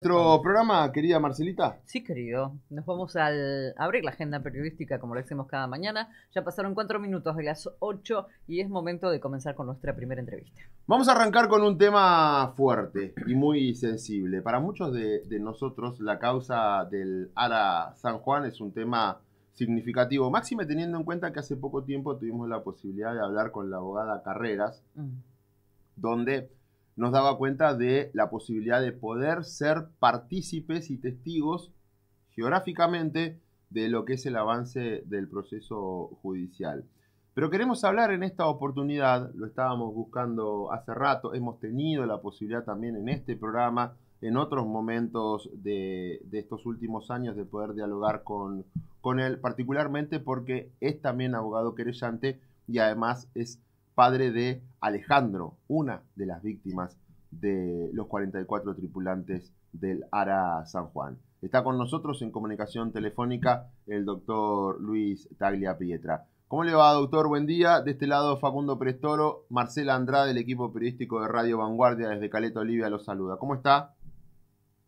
Nuestro programa, querida Marcelita. Sí, querido. Nos vamos a abrir la agenda periodística como lo hacemos cada mañana. Ya pasaron 4 minutos de las 8 y es momento de comenzar con nuestra primera entrevista. Vamos a arrancar con un tema fuerte y muy sensible. Para muchos de nosotros, la causa del Ara San Juan es un tema significativo. Máxime teniendo en cuenta que hace poco tiempo tuvimos la posibilidad de hablar con la abogada Carreras, donde nos daba cuenta de la posibilidad de poder ser partícipes y testigos geográficamente de lo que es el avance del proceso judicial. Pero queremos hablar en esta oportunidad, lo estábamos buscando hace rato, hemos tenido la posibilidad también en este programa, en otros momentos de estos últimos años, de poder dialogar con él, particularmente porque es también abogado querellante y además es padre de Alejandro, una de las víctimas de los 44 tripulantes del Ara San Juan. Está con nosotros en comunicación telefónica el doctor Luis Taglia Pietra. ¿Cómo le va, doctor? Buen día. De este lado, Facundo Prestoro, Marcela Andrade, del equipo periodístico de Radio Vanguardia, desde Caleta Olivia, los saluda. ¿Cómo está?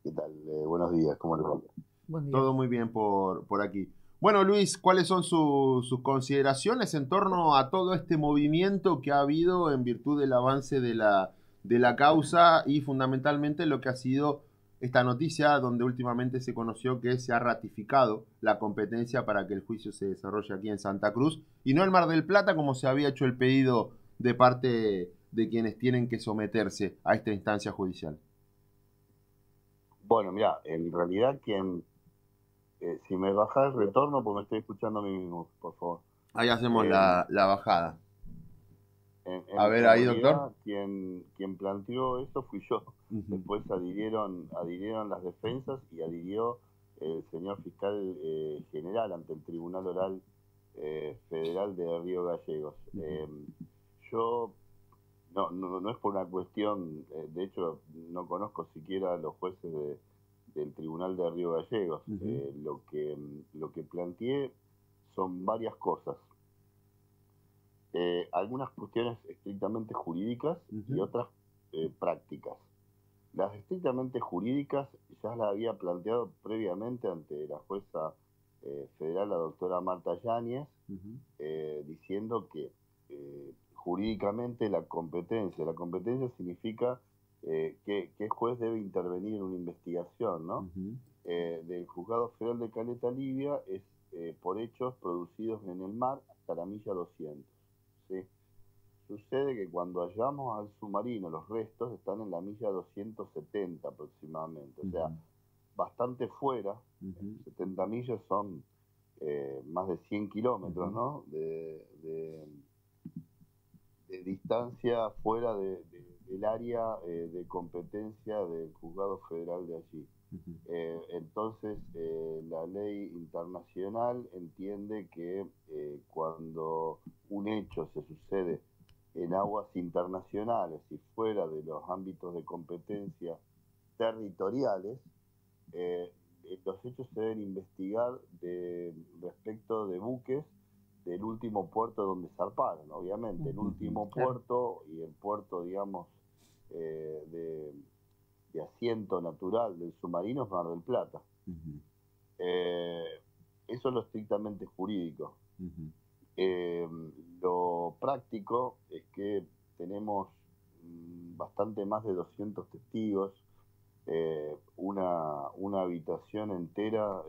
¿Qué tal? Buenos días, ¿cómo le va? Buen día. Todo muy bien por aquí. Bueno, Luis, ¿cuáles son sus consideraciones en torno a todo este movimiento que ha habido en virtud del avance de la causa y fundamentalmente lo que ha sido esta noticia donde últimamente se conoció que se ha ratificado la competencia para que el juicio se desarrolle aquí en Santa Cruz y no en Mar del Plata como se había hecho el pedido de parte de quienes tienen que someterse a esta instancia judicial? Bueno, mira, en realidad si me baja el retorno, pues me estoy escuchando a mí mismo, por favor. Ahí hacemos la bajada. A ver, en ahí, realidad, doctor. quien planteó esto fui yo. Después adhirieron las defensas y adhirió el señor fiscal general ante el Tribunal Oral Federal de Río Gallegos. Yo no es por una cuestión, de hecho no conozco siquiera a los jueces del Tribunal de Río Gallegos. Lo que planteé son varias cosas. Algunas cuestiones estrictamente jurídicas y otras prácticas. Las estrictamente jurídicas ya las había planteado previamente ante la jueza federal, la doctora Marta Yáñez, diciendo que jurídicamente la competencia significa que el juez debe intervenir en una investigación, ¿no? Del Juzgado Federal de Caleta Olivia es por hechos producidos en el mar hasta la milla 200. ¿Sí? Sucede que cuando hallamos al submarino, los restos están en la milla 270 aproximadamente, o sea, bastante fuera. 70 millas son más de 100 kilómetros, ¿no? De distancia fuera del área de competencia del Juzgado Federal de allí. Entonces, la ley internacional entiende que cuando un hecho se sucede en aguas internacionales y fuera de los ámbitos de competencia territoriales, los hechos se deben investigar respecto de buques del último puerto donde zarparon, obviamente. El último puerto y el puerto, digamos, de asiento natural del submarino es Mar del Plata. Eso es lo estrictamente jurídico. Lo práctico es que tenemos bastante más de 200 testigos, una habitación entera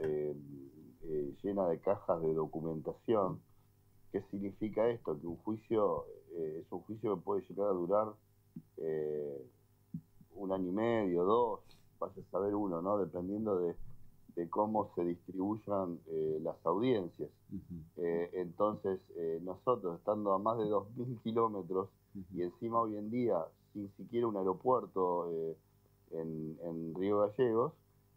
llena de cajas de documentación. ¿Qué significa esto? Que un juicio es un juicio que puede llegar a durar 1 año y medio, 2, vaya a saber uno, ¿no? Dependiendo de cómo se distribuyan las audiencias. Entonces, nosotros, estando a más de 2.000 kilómetros y encima hoy en día sin siquiera un aeropuerto en Río Gallegos,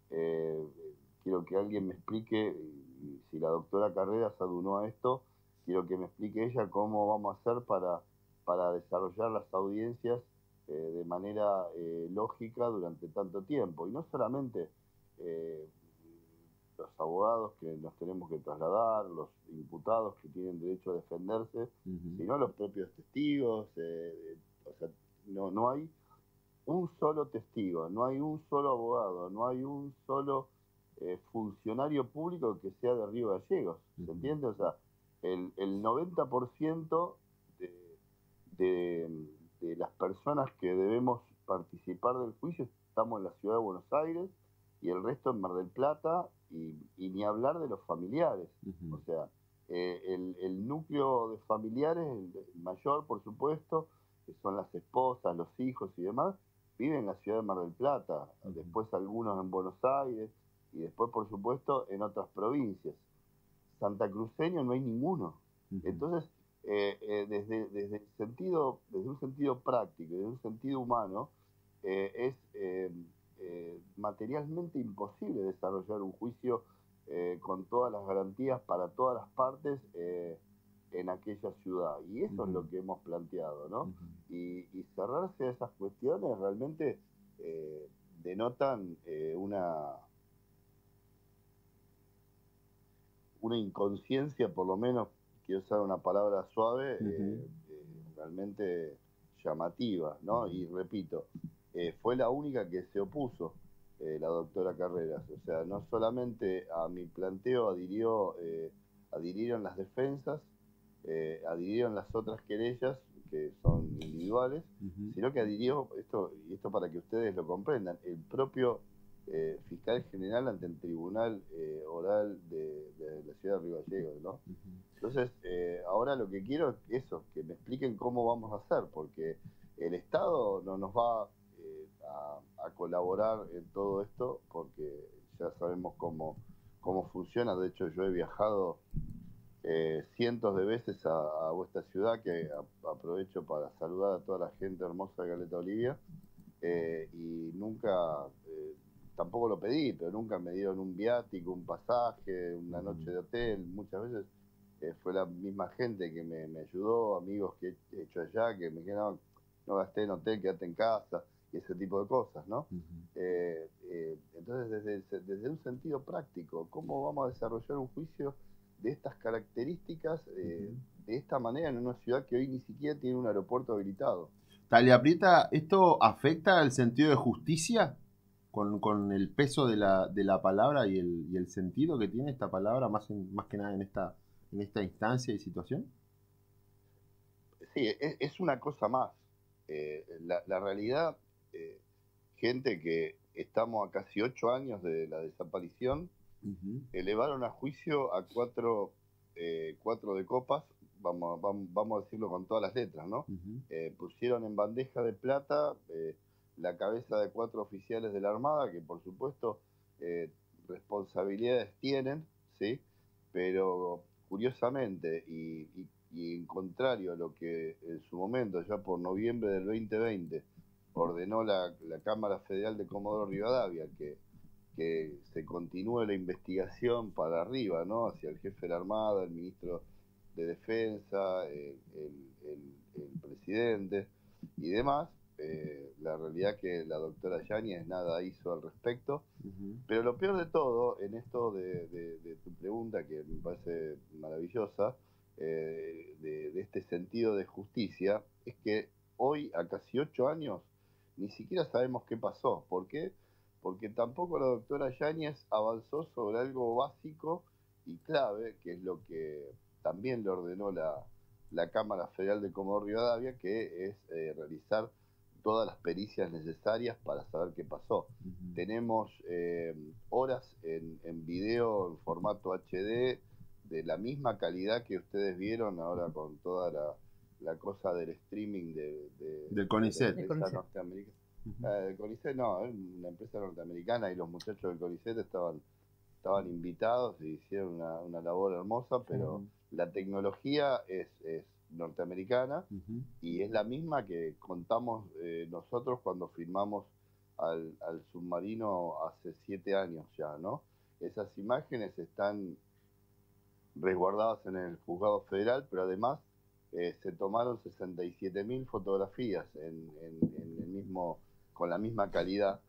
quiero que alguien me explique, y si la doctora Carreras adunó a esto, quiero que me explique ella cómo vamos a hacer para desarrollar las audiencias de manera lógica durante tanto tiempo. Y no solamente los abogados que nos tenemos que trasladar, los imputados que tienen derecho a defenderse, sino los propios testigos. O sea, no hay un solo testigo, no hay un solo abogado, no hay un solo funcionario público que sea de Río Gallegos, ¿se entiende? O sea, el 90% de, de las personas que debemos participar del juicio estamos en la ciudad de Buenos Aires y el resto en Mar del Plata y ni hablar de los familiares. O sea, el núcleo de familiares, el mayor por supuesto, que son las esposas, los hijos y demás, viven en la ciudad de Mar del Plata, después algunos en Buenos Aires y después por supuesto en otras provincias. Santacruceño no hay ninguno. Entonces, desde un sentido práctico, desde un sentido humano, es materialmente imposible desarrollar un juicio con todas las garantías para todas las partes en aquella ciudad. Y eso es lo que hemos planteado, ¿no? Y cerrarse a esas cuestiones realmente denotan una inconsciencia, por lo menos, quiero usar una palabra suave, realmente llamativa, ¿no? Y repito, fue la única que se opuso, la doctora Carreras. O sea, no solamente a mi planteo adhirieron las defensas, adhirieron las otras querellas, que son individuales, sino que adhirió, y esto para que ustedes lo comprendan, el propio fiscal general ante el tribunal oral de la ciudad de Río Gallegos, ¿no? Entonces, ahora lo que quiero es eso, que me expliquen cómo vamos a hacer, porque el Estado no nos va a colaborar en todo esto, porque ya sabemos cómo funciona. De hecho, yo he viajado cientos de veces a vuestra ciudad, que aprovecho para saludar a toda la gente hermosa de Caleta Olivia, y nunca, tampoco lo pedí, pero nunca me dieron un viático, un pasaje, una noche de hotel. Muchas veces fue la misma gente que me ayudó, amigos que he hecho allá, que me quedaban, no gasté en hotel, quédate en casa, y ese tipo de cosas, ¿no? Entonces, desde un sentido práctico, ¿cómo vamos a desarrollar un juicio de estas características, de esta manera, en una ciudad que hoy ni siquiera tiene un aeropuerto habilitado? Talia Prieta, ¿esto afecta el sentido de justicia? Con el peso de la palabra y el sentido que tiene esta palabra, más que nada en esta instancia y situación. Sí, es una cosa más. La realidad, gente que estamos a casi 8 años de la desaparición, elevaron a juicio a cuatro de copas, vamos a decirlo con todas las letras, ¿no? Pusieron en bandeja de plata la cabeza de 4 oficiales de la Armada, que por supuesto responsabilidades tienen, ¿sí? Pero curiosamente, y en contrario a lo que en su momento, ya por noviembre del 2020, ordenó la Cámara Federal de Comodoro Rivadavia, que se continúe la investigación para arriba, ¿no? Hacia el jefe de la Armada, el ministro de Defensa, el presidente y demás. La realidad que la doctora Yáñez nada hizo al respecto. Pero lo peor de todo, en esto de tu pregunta, que me parece maravillosa, de este sentido de justicia, es que hoy, a casi 8 años, ni siquiera sabemos qué pasó. ¿Por qué? Porque tampoco la doctora Yáñez avanzó sobre algo básico y clave, que es lo que también le ordenó la Cámara Federal de Comodoro Rivadavia, que es realizar todas las pericias necesarias para saber qué pasó. Tenemos horas en video, en formato HD, de la misma calidad que ustedes vieron ahora con toda la cosa del streaming del CONICET. Del CONICET no, es una empresa norteamericana, y los muchachos del CONICET estaban invitados y hicieron una labor hermosa, pero la tecnología es norteamericana, y es la misma que contamos nosotros cuando firmamos al submarino hace 7 años ya, ¿no? Esas imágenes están resguardadas en el juzgado federal, pero además se tomaron 67.000 fotografías en el mismo, con la misma calidad.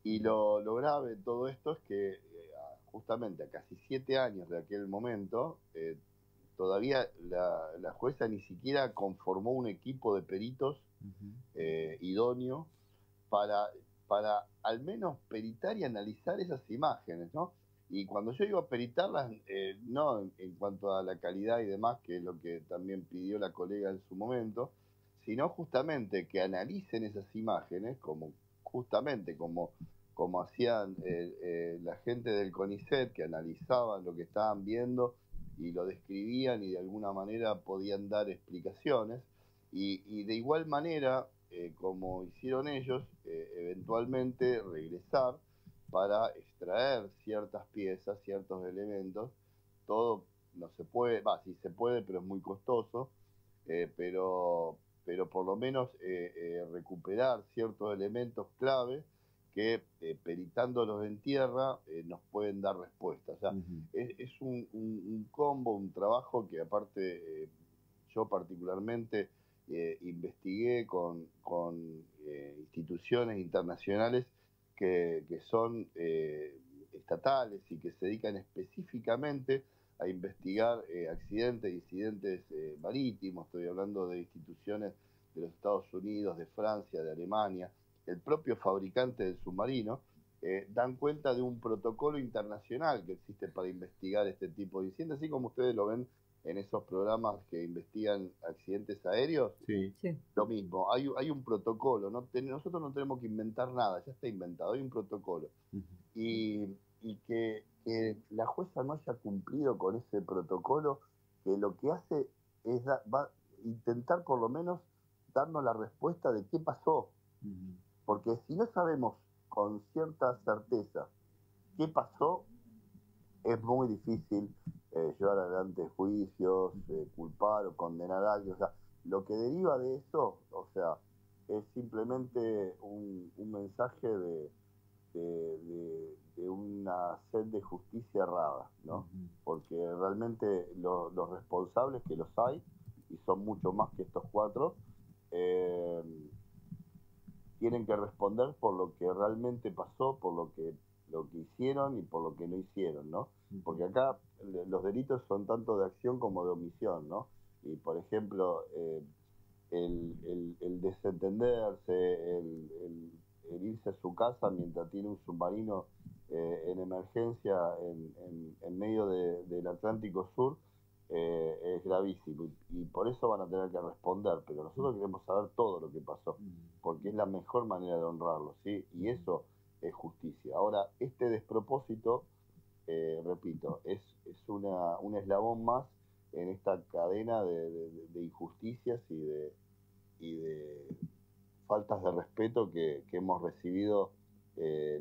Y lo grave de todo esto es que justamente a casi 7 años de aquel momento, todavía la jueza ni siquiera conformó un equipo de peritos idóneo para, para al menos peritar y analizar esas imágenes, ¿no? Y cuando yo digo peritarlas, no en cuanto a la calidad y demás, que es lo que también pidió la colega en su momento, sino justamente que analicen esas imágenes justamente como hacían la gente del CONICET, que analizaban lo que estaban viendo y lo describían y de alguna manera podían dar explicaciones. Y de igual manera, como hicieron ellos, eventualmente regresar para extraer ciertas piezas, ciertos elementos. Todo no se puede, sí se puede, pero es muy costoso, pero por lo menos recuperar ciertos elementos clave que peritándolos en tierra nos pueden dar respuestas. O sea, es un combo, un trabajo que aparte yo particularmente investigué con instituciones internacionales que son estatales y que se dedican específicamente a investigar accidentes e incidentes marítimos. Estoy hablando de instituciones de los Estados Unidos, de Francia, de Alemania, el propio fabricante del submarino, dan cuenta de un protocolo internacional que existe para investigar este tipo de incidentes, así como ustedes lo ven en esos programas que investigan accidentes aéreos. Sí. Sí. Lo mismo, hay un protocolo, nosotros no tenemos que inventar nada, ya está inventado, hay un protocolo. Y que la jueza no haya cumplido con ese protocolo, que lo que hace es va a intentar por lo menos darnos la respuesta de qué pasó. Porque si no sabemos con cierta certeza qué pasó, es muy difícil llevar adelante juicios, culpar o condenar a alguien. O sea, lo que deriva de eso, o sea, es simplemente un mensaje de una sed de justicia errada, ¿no? Porque realmente los responsables, que los hay, y son mucho más que estos 4, tienen que responder por lo que realmente pasó, por lo que hicieron y por lo que no hicieron, ¿no? Porque acá los delitos son tanto de acción como de omisión, ¿no? Y por ejemplo, el desentenderse, el irse a su casa mientras tiene un submarino en emergencia en medio del Atlántico Sur, es gravísimo y por eso van a tener que responder, pero nosotros queremos saber todo lo que pasó, porque es la mejor manera de honrarlo, ¿sí? Y eso es justicia. Ahora, este despropósito, repito, es un eslabón más en esta cadena de injusticias y de faltas de respeto que hemos recibido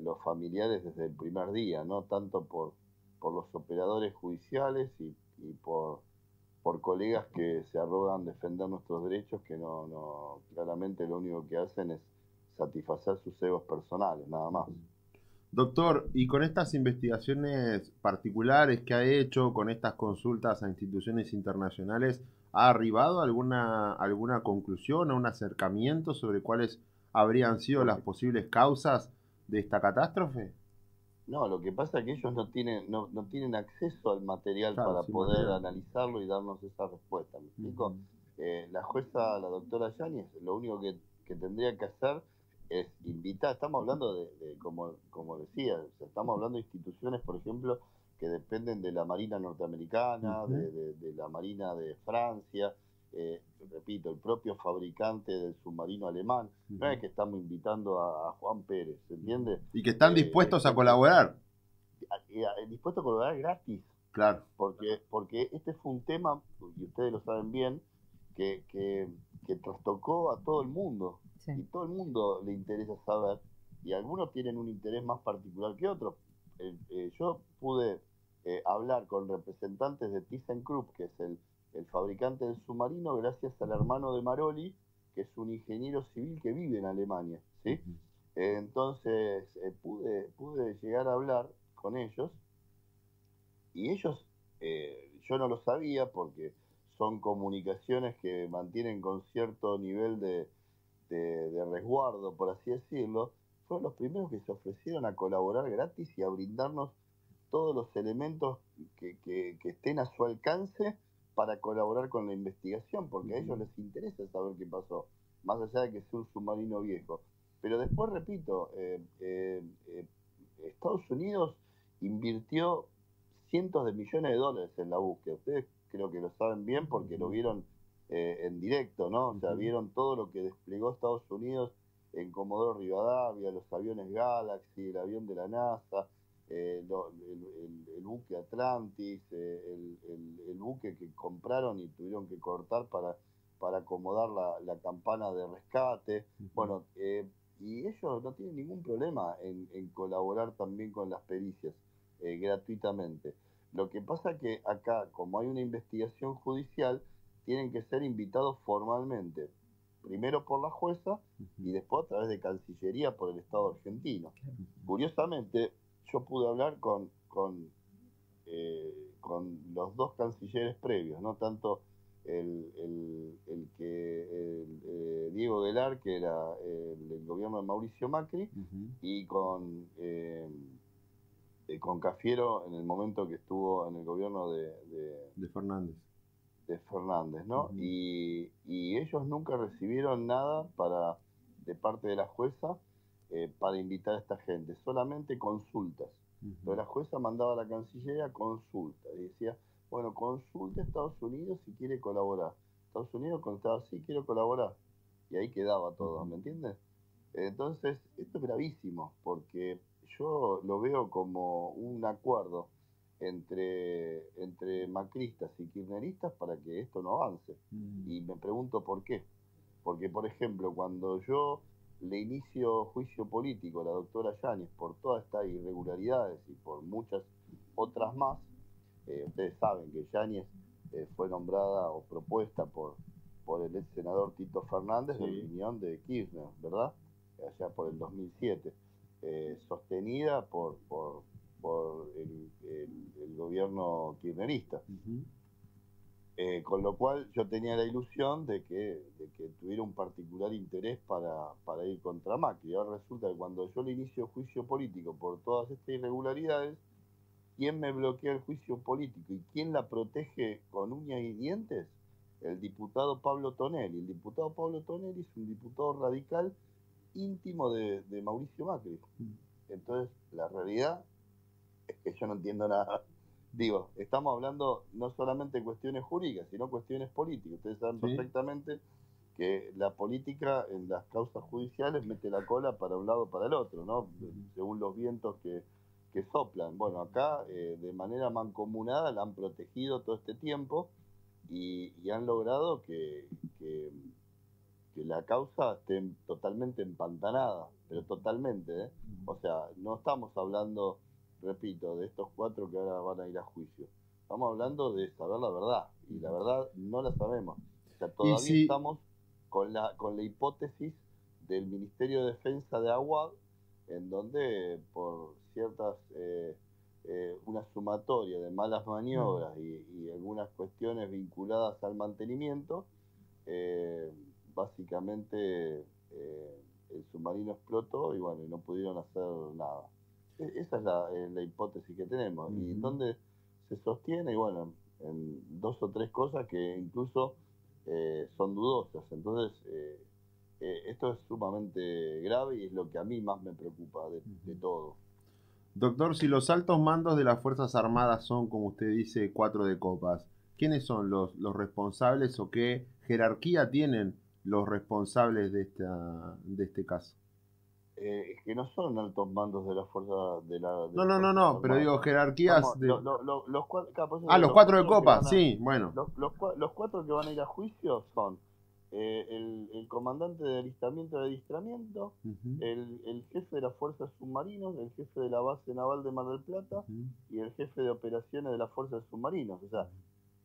los familiares desde el primer día, ¿no? Tanto por los operadores judiciales y por colegas que se arrogan defender nuestros derechos, que no claramente lo único que hacen es satisfacer sus egos personales, nada más. Doctor, y con estas investigaciones particulares que ha hecho, con estas consultas a instituciones internacionales, ¿ha arribado a alguna conclusión o un acercamiento sobre cuáles habrían sido las posibles causas de esta catástrofe? No, lo que pasa es que ellos no tienen acceso al material, Claro, para sin poder material. analizarlo y darnos esa respuesta. ¿Me explico? La jueza, la doctora Yáñez, lo único que tendría que hacer es invitar. Estamos hablando como decía, o sea, estamos hablando de instituciones, por ejemplo, que dependen de la Marina norteamericana, de la Marina de Francia, repito, el propio fabricante del submarino alemán. No es que estamos invitando a Juan Pérez, ¿se entiende? Y que están dispuestos a colaborar. Dispuesto a colaborar gratis. Claro. Porque este fue un tema, y ustedes lo saben bien, que trastocó a todo el mundo. Sí. Y todo el mundo le interesa saber. Y algunos tienen un interés más particular que otros. Yo pude hablar con representantes de ThyssenKrupp, que es el fabricante del submarino, gracias al hermano de Maroli, que es un ingeniero civil que vive en Alemania, ¿sí? Entonces pude llegar a hablar con ellos, y ellos, yo no lo sabía porque son comunicaciones que mantienen con cierto nivel de resguardo, por así decirlo. Fueron los primeros que se ofrecieron a colaborar gratis y a brindarnos todos los elementos que estén a su alcance para colaborar con la investigación, porque a ellos les interesa saber qué pasó, más allá de que sea un submarino viejo. Pero después, repito, Estados Unidos invirtió cientos de millones de dólares en la búsqueda. Ustedes creo que lo saben bien porque lo vieron en directo, ¿no? O sea, vieron todo lo que desplegó Estados Unidos en Comodoro Rivadavia, los aviones Galaxy, el avión de la NASA, el buque Atlantis, el buque que compraron y tuvieron que cortar para acomodar la campana de rescate. Bueno, y ellos no tienen ningún problema en colaborar también con las pericias gratuitamente. Lo que pasa que acá, como hay una investigación judicial, tienen que ser invitados formalmente, primero por la jueza y después a través de Cancillería por el Estado argentino. Curiosamente, yo pude hablar con los dos cancilleres previos, no tanto Diego Guelar, que era el gobierno de Mauricio Macri, y con Cafiero en el momento que estuvo en el gobierno de Fernández. De Fernández, ¿no? Y ellos nunca recibieron nada de parte de la jueza para invitar a esta gente, solamente consultas. Pero la jueza mandaba a la Cancillería consulta y decía, bueno, consulte a Estados Unidos si quiere colaborar. Estados Unidos contestaba, sí, quiero colaborar. Y ahí quedaba todo, ¿me entiendes? Entonces, esto es gravísimo, porque yo lo veo como un acuerdo entre macristas y kirchneristas para que esto no avance. Y me pregunto por qué. Porque, por ejemplo, cuando yo le inicio juicio político a la doctora Yáñez por todas estas irregularidades y por muchas otras más, ustedes saben que Yáñez fue nombrada o propuesta por el ex senador Tito Fernández de opinión de Kirchner, ¿verdad? Allá por el 2007, sostenida por el gobierno kirchnerista. Con lo cual yo tenía la ilusión de que tuviera un particular interés para ir contra Macri. Ahora resulta que cuando yo le inicio juicio político por todas estas irregularidades, ¿quién me bloquea el juicio político y quién la protege con uñas y dientes? El diputado Pablo Tonelli. El diputado Pablo Tonelli es un diputado radical íntimo de Mauricio Macri. Entonces, la realidad es que yo no entiendo nada. Digo, estamos hablando no solamente de cuestiones jurídicas, sino cuestiones políticas. Ustedes saben perfectamente que la política en las causas judiciales mete la cola para un lado o para el otro, ¿no? Según los vientos que soplan. Bueno, acá de manera mancomunada la han protegido todo este tiempo y han logrado que la causa esté totalmente empantanada, pero totalmente, ¿eh? O sea, no estamos hablando, repito, de estos 4 que ahora van a ir a juicio. Estamos hablando de saber la verdad, y la verdad no la sabemos. O sea, todavía estamos con la hipótesis del Ministerio de Defensa de Aguad, en donde por ciertas, una sumatoria de malas maniobras y algunas cuestiones vinculadas al mantenimiento, básicamente el submarino explotó y bueno, y no pudieron hacer nada. Esa es la hipótesis que tenemos. Y donde se sostiene, y bueno, en 2 o 3 cosas que incluso son dudosas. Entonces, esto es sumamente grave y es lo que a mí más me preocupa de todo. Doctor, si los altos mandos de las Fuerzas Armadas son, como usted dice, 4 de copas, ¿quiénes son los responsables o qué jerarquía tienen los responsables de este caso? Es que no son altos mandos de la fuerza No, pero digo jerarquías de... los 4 los 4 de copa, sí, bueno. Los 4 que van a ir a juicio son el comandante de alistamiento y adiestramiento, el jefe de las fuerzas submarinos, el jefe de la base naval de Mar del Plata y el jefe de operaciones de las fuerzas submarinos. O sea,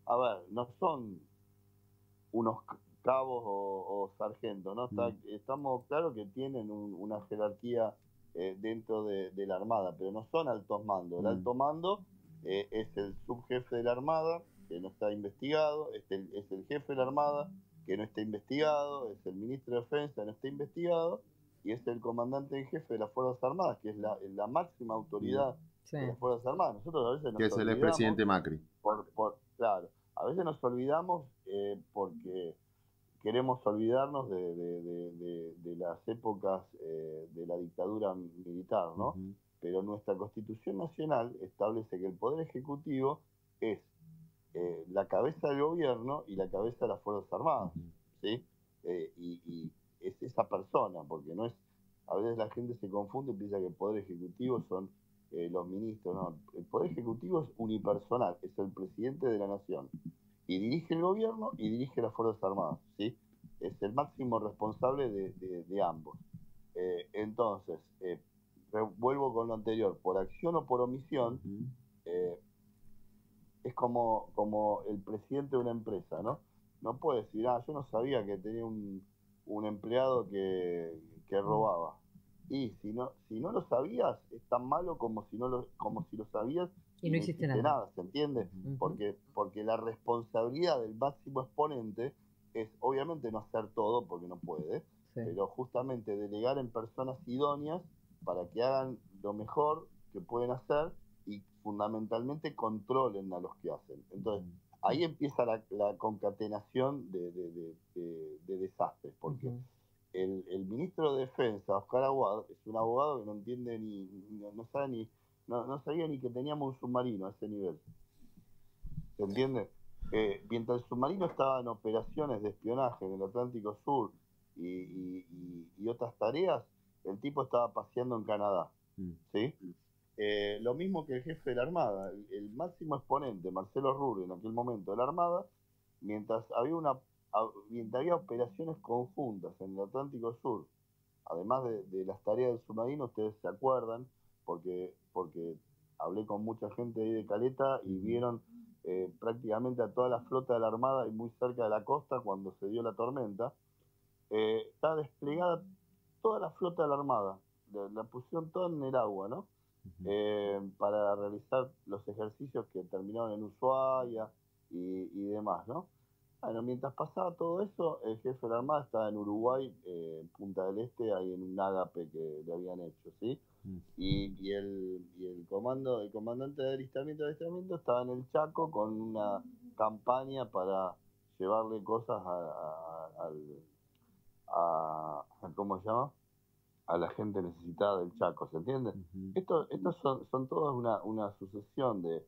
a ver, no son unos cabos o sargentos, ¿no? Estamos claros que tienen una jerarquía dentro de la Armada, pero no son altos mandos. El alto mando es el subjefe de la Armada, que no está investigado, es el jefe de la Armada, que no está investigado, es el ministro de Defensa, que no está investigado, y es el comandante en jefe de las Fuerzas Armadas, que es la máxima autoridad de las Fuerzas Armadas. Nosotros a veces nos olvidamos... Que es el expresidente Macri. Claro, a veces nos olvidamos porque queremos olvidarnos de las épocas de la dictadura militar, ¿no? Pero nuestra Constitución Nacional establece que el Poder Ejecutivo es la cabeza del gobierno y la cabeza de las Fuerzas Armadas, ¿sí? Y es esa persona, porque no es, a veces la gente se confunde y piensa que el Poder Ejecutivo son los ministros, no, el Poder Ejecutivo es unipersonal, es el presidente de la nación, y dirige el gobierno y dirige las Fuerzas Armadas, ¿sí? Es el máximo responsable de ambos. Entonces, vuelvo con lo anterior, por acción o por omisión, es como el presidente de una empresa, ¿no? No puede decir, yo no sabía que tenía un empleado que robaba. Y si no lo sabías, es tan malo como si lo sabías y no hiciste nada, ¿se entiende? Porque la responsabilidad del máximo exponente es obviamente no hacer todo porque no puede, pero justamente delegar en personas idóneas para que hagan lo mejor que pueden hacer y fundamentalmente controlen a los que hacen. Entonces, ahí empieza la concatenación de desastres, porque el ministro de Defensa, Oscar Aguad, es un abogado que no entiende no sabía ni que teníamos un submarino a ese nivel. ¿Se entiende? Mientras el submarino estaba en operaciones de espionaje en el Atlántico Sur y otras tareas, el tipo estaba paseando en Canadá. ¿Sí? Lo mismo que el jefe de la Armada, el máximo exponente, Marcelo Rubio, en aquel momento de la Armada, mientras había operaciones conjuntas en el Atlántico Sur, además de las tareas del submarino, ustedes se acuerdan, porque hablé con mucha gente ahí de Caleta y vieron prácticamente a toda la flota de la Armada y muy cerca de la costa cuando se dio la tormenta, está desplegada toda la flota de la Armada, la pusieron toda en el agua, ¿no? Para realizar los ejercicios que terminaron en Ushuaia y demás, ¿no? Bueno, mientras pasaba todo eso, el jefe de la Armada estaba en Uruguay, en Punta del Este, ahí en un ágape que le habían hecho, ¿sí? Y el comandante de alistamiento estaba en el Chaco con una campaña para llevarle cosas ¿cómo se llama? A la gente necesitada del Chaco, ¿se entiende? Estos son todas una sucesión de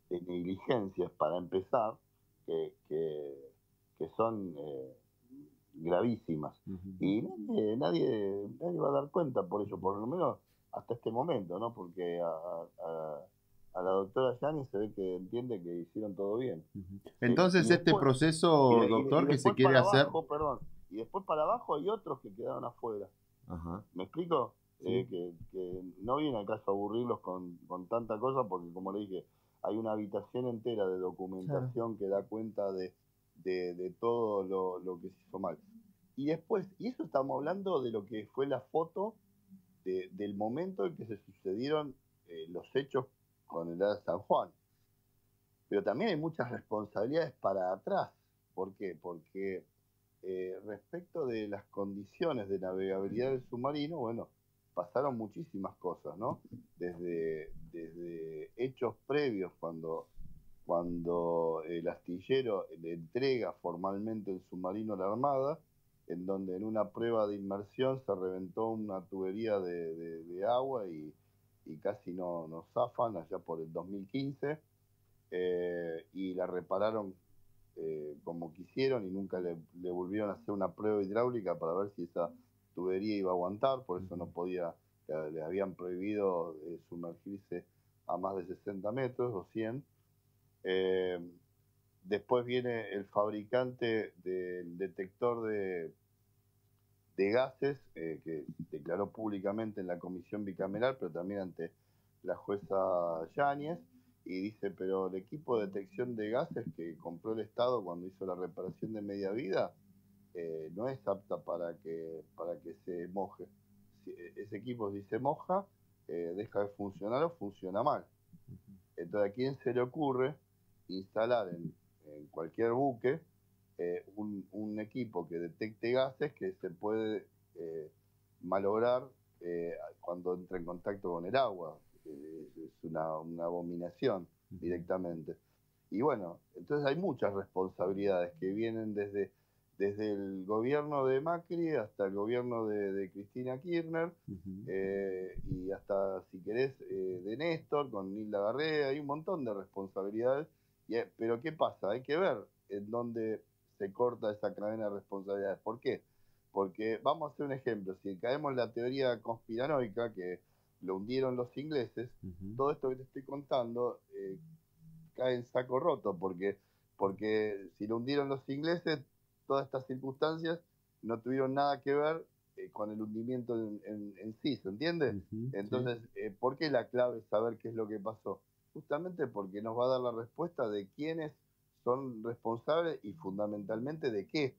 negligencias para empezar que son gravísimas y nadie va a dar cuenta por ello, por lo menos hasta este momento, ¿no? Porque a la doctora Yani se ve que entiende que hicieron todo bien. Entonces, ¿sí? Este proceso, doctor, que se quiere hacer... Y después para abajo hay otros que quedaron afuera. ¿Me explico? Sí. Que no viene al caso aburrirlos con tanta cosa, porque como le dije, hay una habitación entera de documentación que da cuenta de todo lo que se hizo mal. Y después, y eso estamos hablando de lo que fue la foto del momento en que se sucedieron los hechos con el ARA San Juan. Pero también hay muchas responsabilidades para atrás. ¿Por qué? Porque respecto de las condiciones de navegabilidad del submarino, bueno, pasaron muchísimas cosas, ¿no? Desde hechos previos, cuando el astillero le entrega formalmente el submarino a la Armada, en donde en una prueba de inmersión se reventó una tubería de agua y casi no zafan allá por el 2015, y la repararon como quisieron y nunca le volvieron a hacer una prueba hidráulica para ver si esa tubería iba a aguantar, por eso no podía, le habían prohibido sumergirse a más de 60 metros o 100. Después viene el fabricante del detector de gases, que declaró públicamente en la comisión bicameral, pero también ante la jueza Yáñez, y dice, pero el equipo de detección de gases que compró el Estado cuando hizo la reparación de media vida no es apta para que se moje. Si ese equipo, si se moja, deja de funcionar o funciona mal. Entonces, ¿a quién se le ocurre instalar en cualquier buque un equipo que detecte gases que se puede malograr cuando entra en contacto con el agua? Es una abominación directamente. Y bueno, entonces hay muchas responsabilidades que vienen desde el gobierno de Macri hasta el gobierno de Cristina Kirchner, y hasta, si querés, de Néstor, con Nilda Garrea, hay un montón de responsabilidades. Pero ¿qué pasa? Hay que ver en dónde se corta esa cadena de responsabilidades. ¿Por qué? Porque, vamos a hacer un ejemplo, si caemos en la teoría conspiranoica, que lo hundieron los ingleses, todo esto que te estoy contando cae en saco roto, porque si lo hundieron los ingleses, todas estas circunstancias no tuvieron nada que ver con el hundimiento en sí, ¿se entiende? Entonces, ¿por qué la clave es saber qué es lo que pasó? Justamente porque nos va a dar la respuesta de quiénes son responsables y fundamentalmente de qué.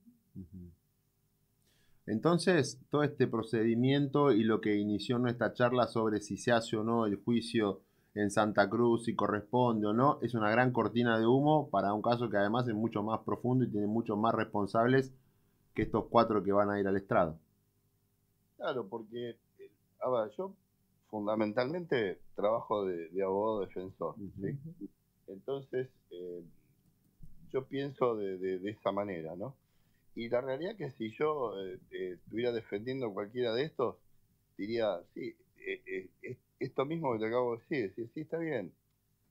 Entonces, todo este procedimiento y lo que inició nuestra charla sobre si se hace o no el juicio en Santa Cruz, si corresponde o no, es una gran cortina de humo para un caso que además es mucho más profundo y tiene muchos más responsables que estos 4 que van a ir al estrado. Claro, porque, a ver, yo fundamentalmente trabajo de abogado defensor, ¿sí? Entonces, yo pienso de esa manera, ¿no? Y la realidad es que si yo estuviera defendiendo cualquiera de estos, diría, sí, esto mismo que te acabo de decir, sí, sí, está bien,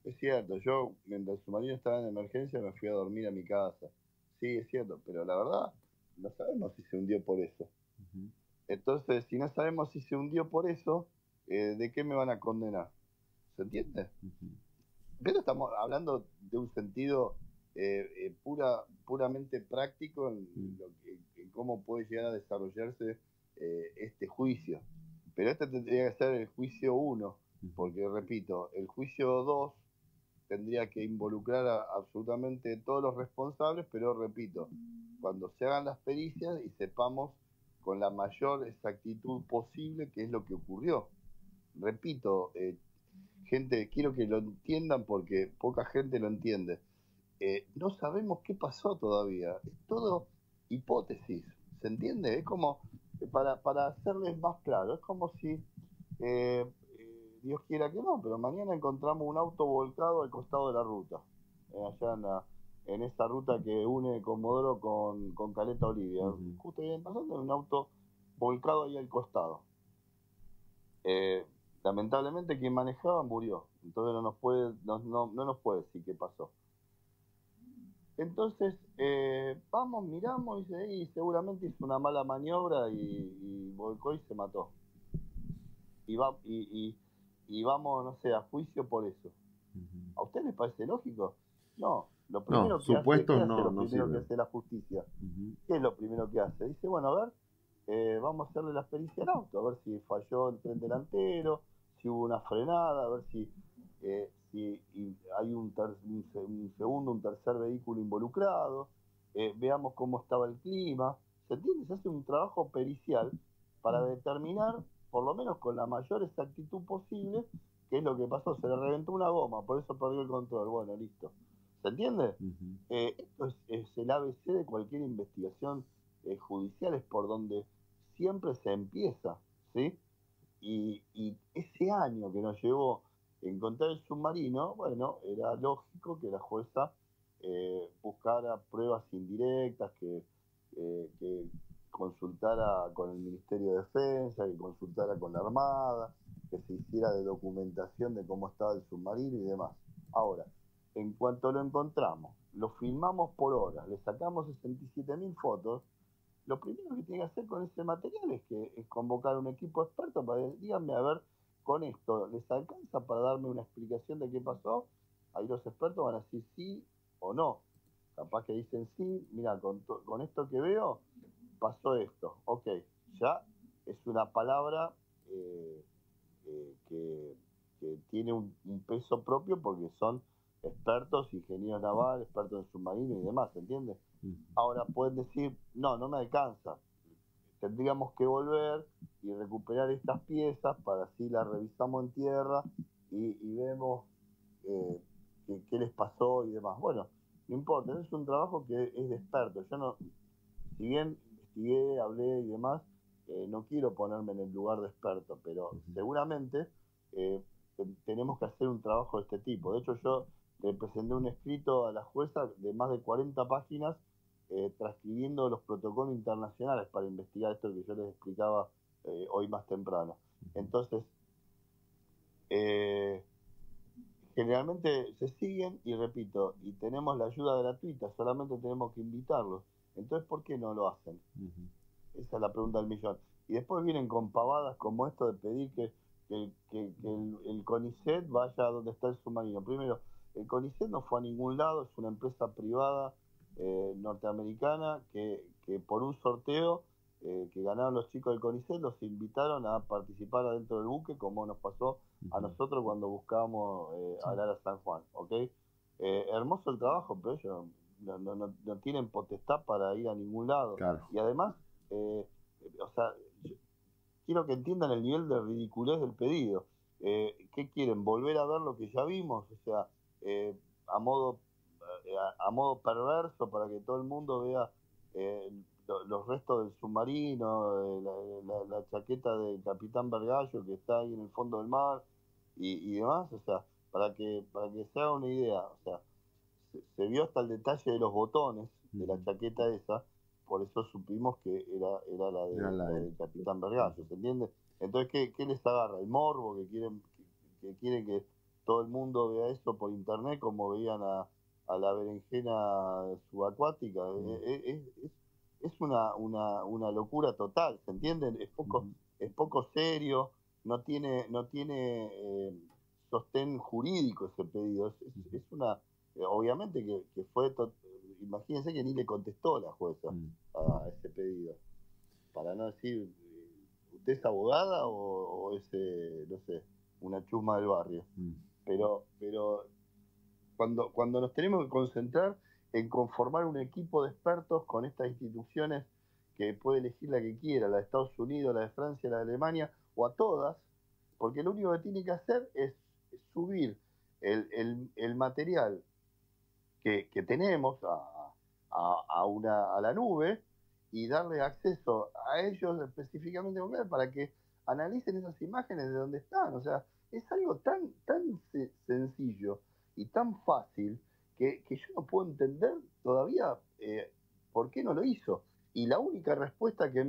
es cierto, yo mientras su marido estaba en emergencia me fui a dormir a mi casa, sí, es cierto, pero la verdad, no sabemos si se hundió por eso. Entonces, si no sabemos si se hundió por eso, ¿de qué me van a condenar? ¿Se entiende? Pero estamos hablando de un sentido puramente práctico en cómo puede llegar a desarrollarse este juicio. Pero este tendría que ser el juicio 1, porque repito, el juicio 2 tendría que involucrar a absolutamente todos los responsables, pero repito, cuando se hagan las pericias y sepamos con la mayor exactitud posible qué es lo que ocurrió. Repito, gente, quiero que lo entiendan porque poca gente lo entiende. No sabemos qué pasó todavía. Es todo hipótesis. ¿Se entiende? Es como, para hacerles más claro, es como si, Dios quiera que no, pero mañana encontramos un auto volcado al costado de la ruta. Allá en esa ruta que une Comodoro con Caleta Olivia. Justo ahí pasando un auto volcado ahí al costado. Lamentablemente quien manejaba murió, entonces no nos puede decir qué pasó. Entonces vamos, miramos y seguramente hizo una mala maniobra y volcó y se mató. Y vamos, no sé, a juicio por eso. ¿A usted les parece lógico? No. Lo primero que hace, ¿qué hace lo primero que hace la justicia? ¿Qué es lo primero que hace? Dice, bueno, a ver, vamos a hacerle la pericia al auto, a ver si falló el tren delantero, si hubo una frenada, a ver si hay un segundo, un tercer vehículo involucrado, veamos cómo estaba el clima. ¿Se entiende? Se hace un trabajo pericial para determinar, por lo menos con la mayor exactitud posible, qué es lo que pasó. Se le reventó una goma, por eso perdió el control. Bueno, listo. ¿Se entiende? Esto es el ABC de cualquier investigación judicial, es por donde siempre se empieza, ¿sí? Y ese año que nos llevó a encontrar el submarino, bueno, era lógico que la jueza buscara pruebas indirectas, que consultara con el Ministerio de Defensa, que consultara con la Armada, que se hiciera de documentación de cómo estaba el submarino y demás. Ahora, en cuanto lo encontramos, lo filmamos por horas, le sacamos 67.000 fotos, lo primero que tiene que hacer con ese material es convocar un equipo experto para decir, díganme, a ver, con esto, ¿les alcanza para darme una explicación de qué pasó? Ahí los expertos van a decir sí o no. Capaz que dicen sí, mira, con esto que veo, pasó esto. Ok, ya es una palabra que tiene un peso propio porque son expertos, ingenieros navales, expertos en submarinos y demás, ¿entiendes? Ahora pueden decir, no me alcanza, tendríamos que volver y recuperar estas piezas para así las revisamos en tierra y vemos qué les pasó y demás. Bueno, no importa, es un trabajo que es de expertos. Yo no, si bien investigué, hablé y demás, no quiero ponerme en el lugar de experto, pero seguramente tenemos que hacer un trabajo de este tipo. De hecho, yo presenté un escrito a la jueza de más de 40 páginas transcribiendo los protocolos internacionales para investigar esto que yo les explicaba hoy más temprano. Entonces, generalmente se siguen y repito, y tenemos la ayuda gratuita, solamente tenemos que invitarlos. Entonces, ¿por qué no lo hacen? Esa es la pregunta del millón. Y después vienen con pavadas como esto de pedir que el CONICET vaya a donde está el submarino. Primero, el CONICET no fue a ningún lado, es una empresa privada norteamericana que por un sorteo que ganaron los chicos del CONICET los invitaron a participar adentro del buque, como nos pasó a nosotros cuando buscábamos al ARA San Juan. ¿Okay? Hermoso el trabajo, pero ellos no tienen potestad para ir a ningún lado. Claro. Y además, o sea, quiero que entiendan el nivel de ridiculez del pedido. ¿Qué quieren? ¿Volver a ver lo que ya vimos? O sea, a modo perverso para que todo el mundo vea los restos del submarino, la chaqueta del capitán Vergallo que está ahí en el fondo del mar y demás. O sea, para que se haga una idea, o sea, se vio hasta el detalle de los botones de la chaqueta esa. Por eso supimos que era la del capitán Vergallo, ¿se entiende? Entonces, ¿qué les agarra? El morbo, que quieren que todo el mundo vea eso por internet, como veían a la berenjena subacuática. Es una locura total, ¿se entiende? Es poco serio, no tiene sostén jurídico ese pedido. Es una... obviamente que fue... Imagínense que ni le contestó la jueza a ese pedido. Para no decir, ¿usted es abogada o es, no sé, una chusma del barrio? Pero cuando nos tenemos que concentrar en conformar un equipo de expertos con estas instituciones que puede elegir la que quiera, la de Estados Unidos, la de Francia, la de Alemania, o a todas, porque lo único que tiene que hacer es subir el material que tenemos a la nube y darle acceso a ellos específicamente para que analicen esas imágenes de dónde están. O sea, es algo tan sencillo y tan fácil que yo no puedo entender todavía por qué no lo hizo. Y la única respuesta que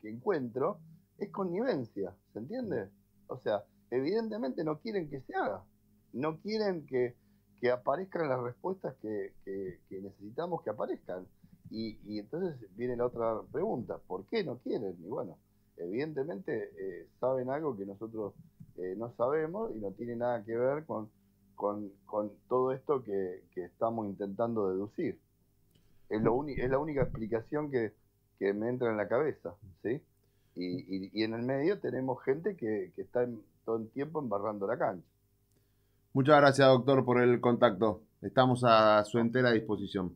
encuentro es connivencia, ¿se entiende? O sea, evidentemente no quieren que se haga, no quieren que aparezcan las respuestas que necesitamos que aparezcan. Y entonces viene la otra pregunta, ¿por qué no quieren? Y bueno, evidentemente saben algo que nosotros no sabemos y no tiene nada que ver con todo esto que estamos intentando deducir. Es la única explicación que me entra en la cabeza, ¿sí? Y en el medio tenemos gente que está todo el tiempo embarrando la cancha. Muchas gracias, doctor, por el contacto. Estamos a su entera disposición.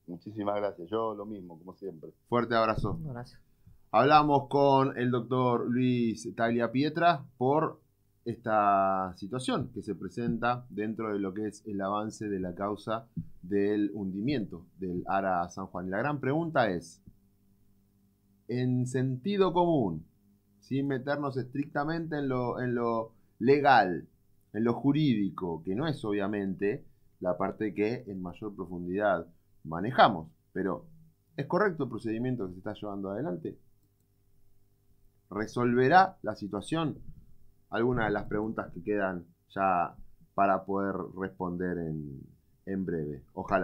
Muchísimas gracias. Yo lo mismo, como siempre. Fuerte abrazo. Un abrazo. Hablamos con el doctor Luis Tagliapietra por esta situación que se presenta dentro de lo que es el avance de la causa del hundimiento del ARA San Juan. Y la gran pregunta es, en sentido común, sin meternos estrictamente en lo legal, en lo jurídico, que no es obviamente la parte que en mayor profundidad manejamos, pero ¿es correcto el procedimiento que se está llevando adelante? ¿Resolverá la situación? Algunas de las preguntas que quedan ya para poder responder en breve. Ojalá.